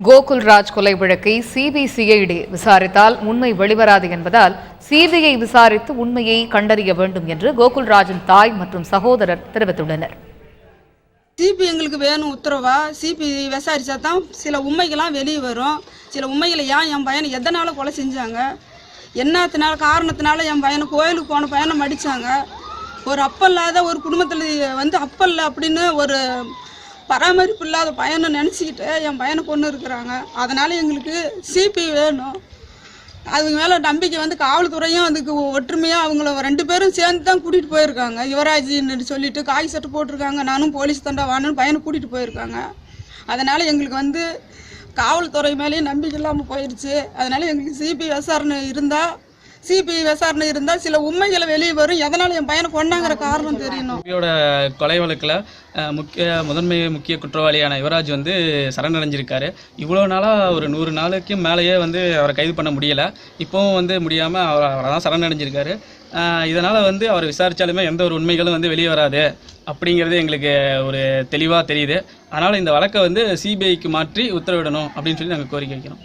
கோகுல்ராஜ் கொலை வழக்கை சிபிசிஐடி விசாரித்தால் உண்மை வெளிவராது என்பதால் சிபிஐ விசாரித்து உண்மையை கண்டறிய வேண்டும் என்று கோகுல்ராஜின் தாய் மற்றும் சகோதரர் தெரிவித்துள்ளனர். சிபி எங்களுக்கு வேணும் உத்தரவா. சிபி விசாரிச்சா தான் சில உண்மைகள்லாம் வெளியே வரும். சில உண்மைகளை என் பையனை எதனால கொலை செஞ்சாங்க, என்னத்தினால காரணத்தினால என் பையனை கோயிலுக்கு போன பையனை மடித்தாங்க. ஒரு அப்பல்லாத ஒரு குடும்பத்தில் அப்பல்ல அப்படின்னு ஒரு பராமரிப்பு இல்லாத பையனை நினச்சிக்கிட்டு என் பையனை கொண்டு இருக்கிறாங்க. அதனால் எங்களுக்கு சிபி வேணும். அதுக்கு மேலே நம்பிக்கை காவல்துறையும் அதுக்கு ஒற்றுமையாக அவங்கள 2 பேரும் சேர்ந்து தான் கூட்டிகிட்டு போயிருக்காங்க. யுவராஜின்னு சொல்லிட்டு காய் சட்டை போட்டிருக்காங்க. நானும் போலீஸ் தண்டா வானு பையனை கூட்டிகிட்டு போயிருக்காங்க. அதனால் எங்களுக்கு காவல்துறை மேலேயும் நம்பிக்கை இல்லாமல் போயிடுச்சு. அதனால் எங்களுக்கு சிபி விசாரணை இருந்தால் சில உண்மைகளை வெளியே வரும். எதனால் என் பையனை கொண்டாங்கிற காரணம் தெரியணும். கொலை வழக்கில் முக்கிய குற்றவாளியான யுவராஜ் சரணடைஞ்சிருக்காரு. இவ்வளோ நாளாக ஒரு 100 நாளுக்கு மேலேயே அவரை கைது பண்ண முடியலை. இப்போவும் முடியாமல் அவரை தான் சரணடைஞ்சிருக்காரு. இதனால் அவரை விசாரித்தாலுமே எந்த ஒரு உண்மைகளும் வெளியே வராது அப்படிங்கிறது எங்களுக்கு ஒரு தெளிவாக தெரியுது. அதனால் இந்த வழக்கை சிபிஐக்கு மாற்றி உத்தரவிடணும் அப்படின்னு சொல்லி நாங்கள் கோரிக்கை வைக்கிறோம்.